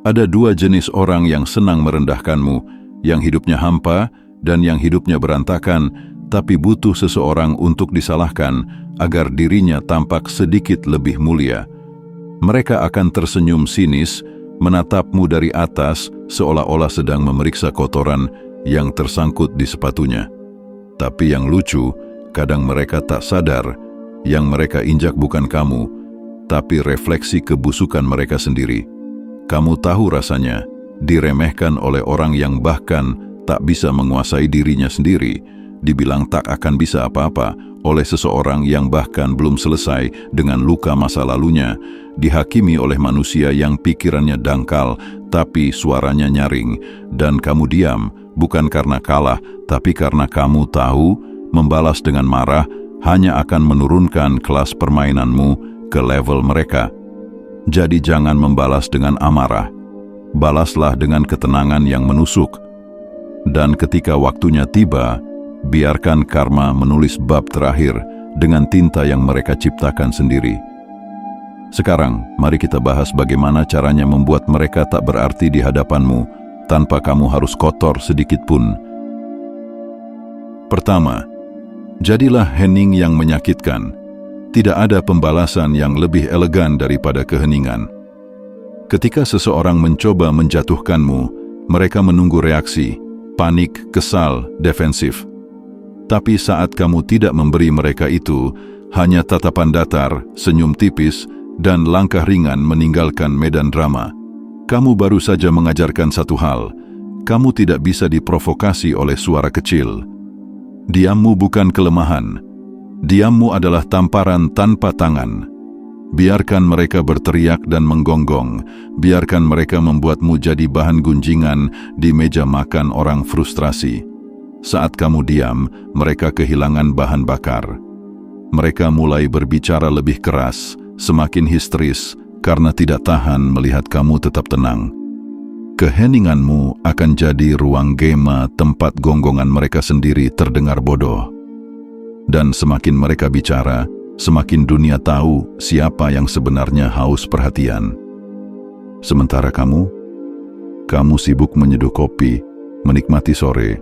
Ada dua jenis orang yang senang merendahkanmu, yang hidupnya hampa dan yang hidupnya berantakan, tapi butuh seseorang untuk disalahkan agar dirinya tampak sedikit lebih mulia. Mereka akan tersenyum sinis, menatapmu dari atas seolah-olah sedang memeriksa kotoran yang tersangkut di sepatunya. Tapi yang lucu, kadang mereka tak sadar, yang mereka injak bukan kamu, tapi refleksi kebusukan mereka sendiri. Kamu tahu rasanya diremehkan oleh orang yang bahkan tak bisa menguasai dirinya sendiri, dibilang tak akan bisa apa-apa oleh seseorang yang bahkan belum selesai dengan luka masa lalunya, dihakimi oleh manusia yang pikirannya dangkal tapi suaranya nyaring, dan kamu diam bukan karena kalah, tapi karena kamu tahu membalas dengan marah hanya akan menurunkan kelas permainanmu ke level mereka. Jadi jangan membalas dengan amarah, balaslah dengan ketenangan yang menusuk. Dan ketika waktunya tiba, biarkan karma menulis bab terakhir dengan tinta yang mereka ciptakan sendiri. Sekarang, mari kita bahas bagaimana caranya membuat mereka tak berarti di hadapanmu, tanpa kamu harus kotor sedikit pun. Pertama, jadilah hening yang menyakitkan. Tidak ada pembalasan yang lebih elegan daripada keheningan. Ketika seseorang mencoba menjatuhkanmu, mereka menunggu reaksi, panik, kesal, defensif. Tapi saat kamu tidak memberi mereka itu, hanya tatapan datar, senyum tipis, dan langkah ringan meninggalkan medan drama. Kamu baru saja mengajarkan satu hal, kamu tidak bisa diprovokasi oleh suara kecil. Diammu bukan kelemahan. Diammu adalah tamparan tanpa tangan. Biarkan mereka berteriak dan menggonggong. Biarkan mereka membuatmu jadi bahan gunjingan di meja makan orang frustrasi. Saat kamu diam, mereka kehilangan bahan bakar. Mereka mulai berbicara lebih keras, semakin histeris, karena tidak tahan melihat kamu tetap tenang. Keheninganmu akan jadi ruang gema tempat gonggongan mereka sendiri terdengar bodoh. Dan semakin mereka bicara, semakin dunia tahu siapa yang sebenarnya haus perhatian. Sementara kamu sibuk menyeduh kopi, menikmati sore,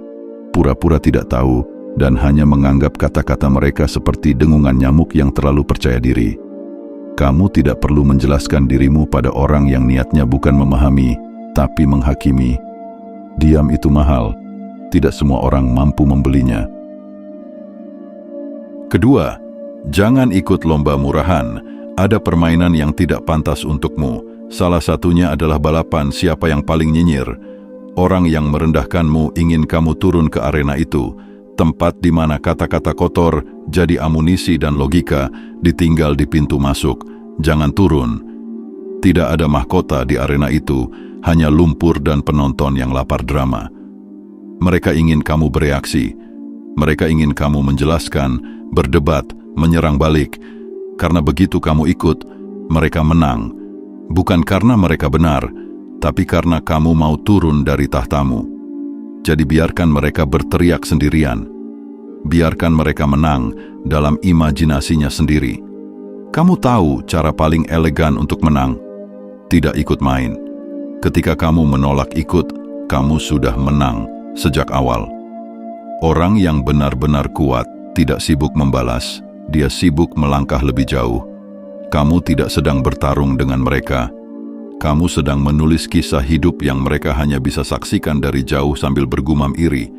pura-pura tidak tahu, dan hanya menganggap kata-kata mereka seperti dengungan nyamuk yang terlalu percaya diri. Kamu tidak perlu menjelaskan dirimu pada orang yang niatnya bukan memahami, tapi menghakimi. Diam itu mahal, tidak semua orang mampu membelinya. Kedua, jangan ikut lomba murahan. Ada permainan yang tidak pantas untukmu. Salah satunya adalah balapan siapa yang paling nyinyir. Orang yang merendahkanmu ingin kamu turun ke arena itu, tempat di mana kata-kata kotor jadi amunisi dan logika ditinggal di pintu masuk. Jangan turun. Tidak ada mahkota di arena itu, hanya lumpur dan penonton yang lapar drama. Mereka ingin kamu bereaksi. Mereka ingin kamu menjelaskan, berdebat, menyerang balik. Karena begitu kamu ikut, mereka menang. Bukan karena mereka benar, tapi karena kamu mau turun dari tahtamu. Jadi biarkan mereka berteriak sendirian. Biarkan mereka menang dalam imajinasinya sendiri. Kamu tahu cara paling elegan untuk menang? Tidak ikut main. Ketika kamu menolak ikut, kamu sudah menang sejak awal. Orang yang benar-benar kuat tidak sibuk membalas, dia sibuk melangkah lebih jauh. Kamu tidak sedang bertarung dengan mereka. Kamu sedang menulis kisah hidup yang mereka hanya bisa saksikan dari jauh sambil bergumam iri.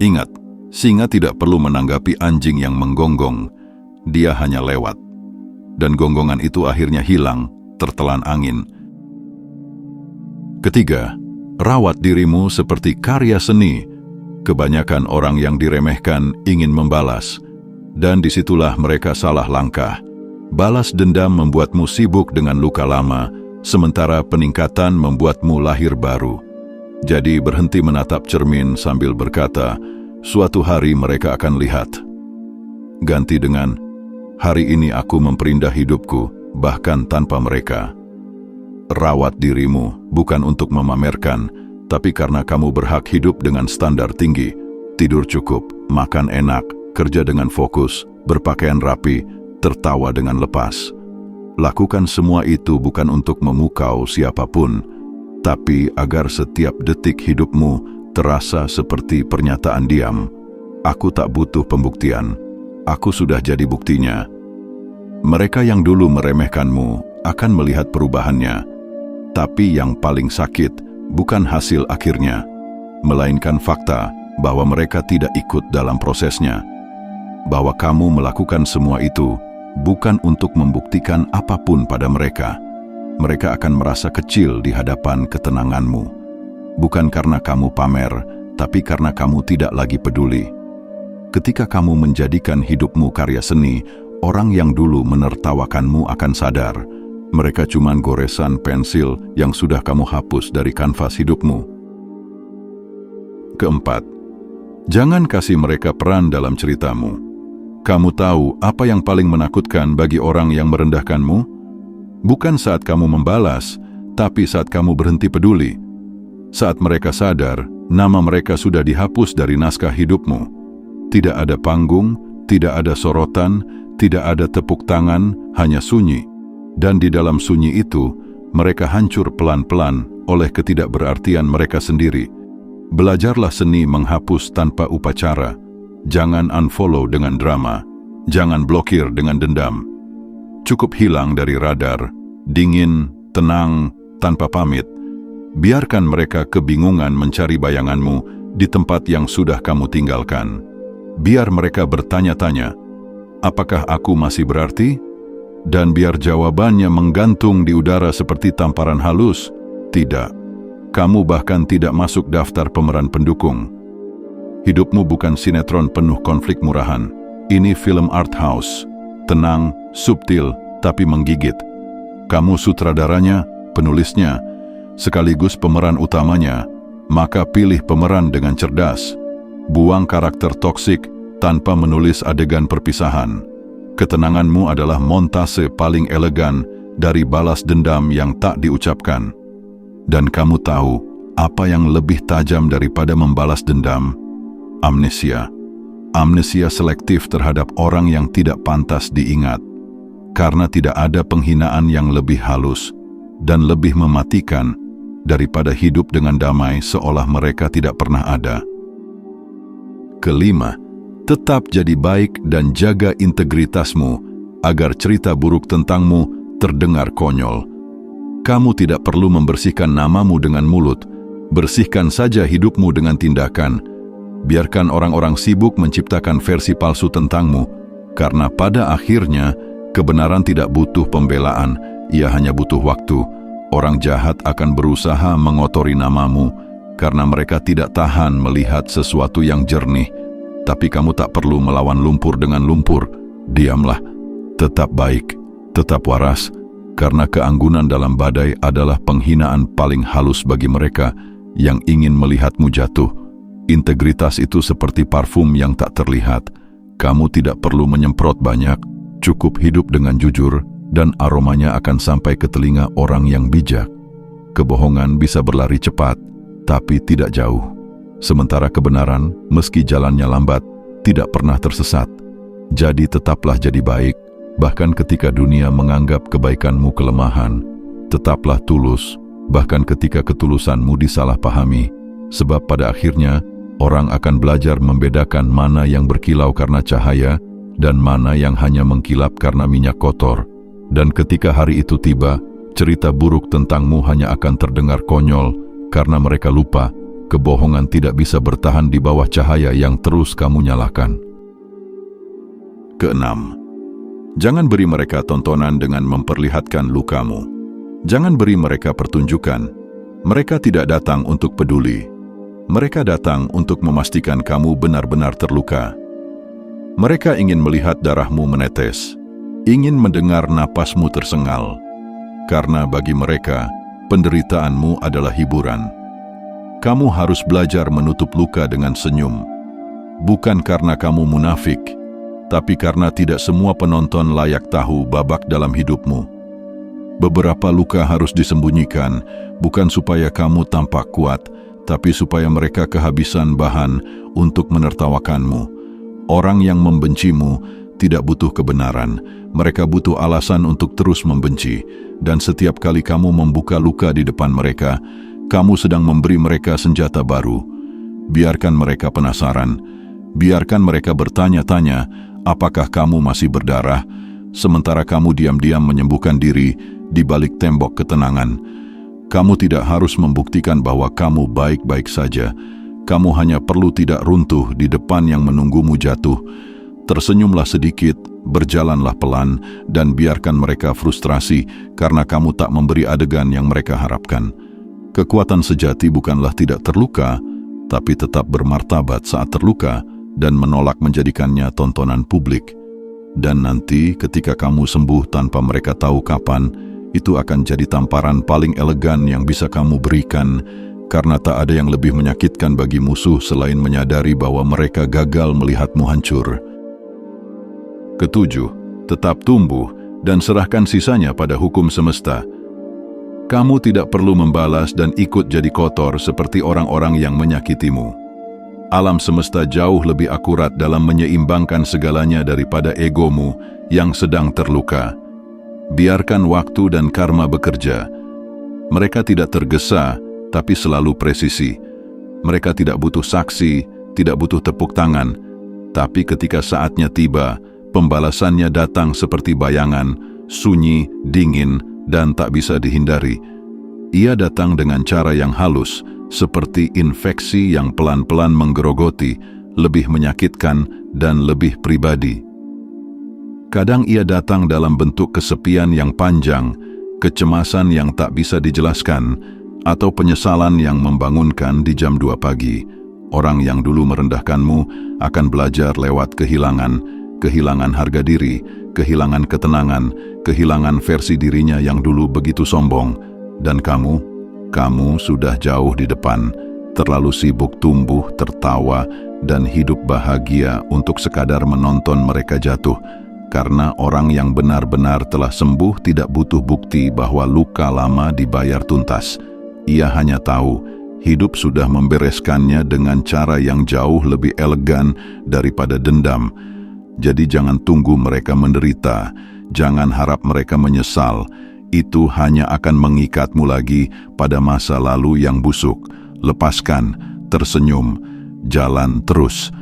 Ingat, singa tidak perlu menanggapi anjing yang menggonggong. Dia hanya lewat. Dan gonggongan itu akhirnya hilang, tertelan angin. Ketiga, rawat dirimu seperti karya seni. Kebanyakan orang yang diremehkan ingin membalas, dan disitulah mereka salah langkah. Balas dendam membuatmu sibuk dengan luka lama, sementara peningkatan membuatmu lahir baru. Jadi berhenti menatap cermin sambil berkata, suatu hari mereka akan lihat. Ganti dengan, hari ini aku memperindah hidupku, bahkan tanpa mereka. Rawat dirimu bukan untuk memamerkan, tapi karena kamu berhak hidup dengan standar tinggi, tidur cukup, makan enak, kerja dengan fokus, berpakaian rapi, tertawa dengan lepas. Lakukan semua itu bukan untuk memukau siapapun, Tapi agar setiap detik hidupmu terasa seperti pernyataan diam, aku tak butuh pembuktian, aku sudah jadi buktinya. Mereka yang dulu meremehkanmu akan melihat perubahannya, tapi yang paling sakit bukan hasil akhirnya, melainkan fakta bahwa mereka tidak ikut dalam prosesnya. Bahwa kamu melakukan semua itu bukan untuk membuktikan apapun pada mereka. Mereka akan merasa kecil di hadapan ketenanganmu. Bukan karena kamu pamer, tapi karena kamu tidak lagi peduli. Ketika kamu menjadikan hidupmu karya seni, orang yang dulu menertawakanmu akan sadar, mereka cuma goresan pensil yang sudah kamu hapus dari kanvas hidupmu. Keempat, jangan kasih mereka peran dalam ceritamu. Kamu tahu apa yang paling menakutkan bagi orang yang merendahkanmu? Bukan saat kamu membalas, tapi saat kamu berhenti peduli. Saat mereka sadar, nama mereka sudah dihapus dari naskah hidupmu. Tidak ada panggung, tidak ada sorotan, tidak ada tepuk tangan, hanya sunyi. Dan di dalam sunyi itu, mereka hancur pelan-pelan oleh ketidakberartian mereka sendiri. Belajarlah seni menghapus tanpa upacara. Jangan unfollow dengan drama. Jangan blokir dengan dendam. Cukup hilang dari radar, dingin, tenang, tanpa pamit. Biarkan mereka kebingungan mencari bayanganmu di tempat yang sudah kamu tinggalkan. Biar mereka bertanya-tanya, apakah aku masih berarti? Dan biar jawabannya menggantung di udara seperti tamparan halus, tidak. Kamu bahkan tidak masuk daftar pemeran pendukung. Hidupmu bukan sinetron penuh konflik murahan. Ini film art house. Tenang, subtil, tapi menggigit. Kamu sutradaranya, penulisnya, sekaligus pemeran utamanya. Maka pilih pemeran dengan cerdas. Buang karakter toksik tanpa menulis adegan perpisahan. Ketenanganmu adalah montase paling elegan dari balas dendam yang tak diucapkan. Dan kamu tahu apa yang lebih tajam daripada membalas dendam? Amnesia. Amnesia selektif terhadap orang yang tidak pantas diingat. Karena tidak ada penghinaan yang lebih halus dan lebih mematikan daripada hidup dengan damai seolah mereka tidak pernah ada. Kelima, tetap jadi baik dan jaga integritasmu agar cerita buruk tentangmu terdengar konyol. Kamu tidak perlu membersihkan namamu dengan mulut, bersihkan saja hidupmu dengan tindakan. Biarkan orang-orang sibuk menciptakan versi palsu tentangmu, karena pada akhirnya kebenaran tidak butuh pembelaan, ia hanya butuh waktu. Orang jahat akan berusaha mengotori namamu, karena mereka tidak tahan melihat sesuatu yang jernih. Tapi kamu tak perlu melawan lumpur dengan lumpur. Diamlah, tetap baik, tetap waras, karena keanggunan dalam badai adalah penghinaan paling halus bagi mereka yang ingin melihatmu jatuh. Integritas itu seperti parfum yang tak terlihat. Kamu tidak perlu menyemprot banyak, cukup hidup dengan jujur, dan aromanya akan sampai ke telinga orang yang bijak. Kebohongan bisa berlari cepat, tapi tidak jauh. Sementara kebenaran, meski jalannya lambat, tidak pernah tersesat. Jadi tetaplah jadi baik, bahkan ketika dunia menganggap kebaikanmu kelemahan. Tetaplah tulus, bahkan ketika ketulusanmu disalahpahami. Sebab pada akhirnya, orang akan belajar membedakan mana yang berkilau karena cahaya dan mana yang hanya mengkilap karena minyak kotor. Dan ketika hari itu tiba, cerita buruk tentangmu hanya akan terdengar konyol karena mereka lupa kebohongan tidak bisa bertahan di bawah cahaya yang terus kamu nyalakan. Keenam, jangan beri mereka tontonan dengan memperlihatkan lukamu. Jangan beri mereka pertunjukan. Mereka tidak datang untuk peduli. Mereka datang untuk memastikan kamu benar-benar terluka. Mereka ingin melihat darahmu menetes, ingin mendengar napasmu tersengal. Karena bagi mereka, penderitaanmu adalah hiburan. Kamu harus belajar menutup luka dengan senyum. Bukan karena kamu munafik, tapi karena tidak semua penonton layak tahu babak dalam hidupmu. Beberapa luka harus disembunyikan, bukan supaya kamu tampak kuat, tapi supaya mereka kehabisan bahan untuk menertawakanmu. Orang yang membencimu tidak butuh kebenaran, mereka butuh alasan untuk terus membenci. Dan setiap kali kamu membuka luka di depan mereka, Kamu sedang memberi mereka senjata baru. Biarkan mereka penasaran. Biarkan mereka bertanya-tanya, apakah kamu masih berdarah, sementara kamu diam-diam menyembuhkan diri di balik tembok ketenangan. Kamu tidak harus membuktikan bahwa kamu baik-baik saja. Kamu hanya perlu tidak runtuh di depan yang menunggumu jatuh. Tersenyumlah sedikit, berjalanlah pelan, dan biarkan mereka frustrasi karena kamu tak memberi adegan yang mereka harapkan. Kekuatan sejati bukanlah tidak terluka, tapi tetap bermartabat saat terluka dan menolak menjadikannya tontonan publik. Dan nanti ketika kamu sembuh tanpa mereka tahu kapan, itu akan jadi tamparan paling elegan yang bisa kamu berikan, karena tak ada yang lebih menyakitkan bagi musuh selain menyadari bahwa mereka gagal melihatmu hancur. Ketujuh, tetap tumbuh dan serahkan sisanya pada hukum semesta. Kamu tidak perlu membalas dan ikut jadi kotor seperti orang-orang yang menyakitimu. Alam semesta jauh lebih akurat dalam menyeimbangkan segalanya daripada egomu yang sedang terluka. Biarkan waktu dan karma bekerja. Mereka tidak tergesa, tapi selalu presisi. Mereka tidak butuh saksi, tidak butuh tepuk tangan. Tapi ketika saatnya tiba, pembalasannya datang seperti bayangan, sunyi, dingin, dan tak bisa dihindari. Ia datang dengan cara yang halus, seperti infeksi yang pelan-pelan menggerogoti, lebih menyakitkan dan lebih pribadi. Kadang ia datang dalam bentuk kesepian yang panjang, kecemasan yang tak bisa dijelaskan, atau penyesalan yang membangunkan di jam 2 pagi. Orang yang dulu merendahkanmu akan belajar lewat kehilangan harga diri, kehilangan ketenangan, kehilangan versi dirinya yang dulu begitu sombong. Dan kamu sudah jauh di depan, terlalu sibuk tumbuh, tertawa, dan hidup bahagia untuk sekadar menonton mereka jatuh. Karena orang yang benar-benar telah sembuh tidak butuh bukti bahwa luka lama dibayar tuntas. Ia hanya tahu hidup sudah membereskannya dengan cara yang jauh lebih elegan daripada dendam. Jadi jangan tunggu mereka menderita, jangan harap mereka menyesal. Itu hanya akan mengikatmu lagi pada masa lalu yang busuk. Lepaskan, tersenyum, jalan terus.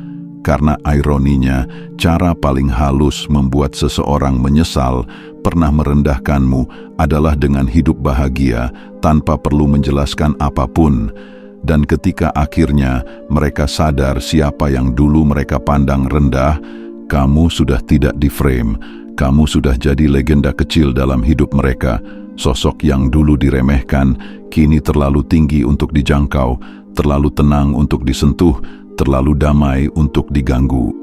Karena ironinya, cara paling halus membuat seseorang menyesal pernah merendahkanmu adalah dengan hidup bahagia tanpa perlu menjelaskan apapun. Dan ketika akhirnya mereka sadar siapa yang dulu mereka pandang rendah, kamu sudah tidak di frame. Kamu sudah jadi legenda kecil dalam hidup mereka. Sosok yang dulu diremehkan, kini terlalu tinggi untuk dijangkau, terlalu tenang untuk disentuh, terlalu damai untuk diganggu.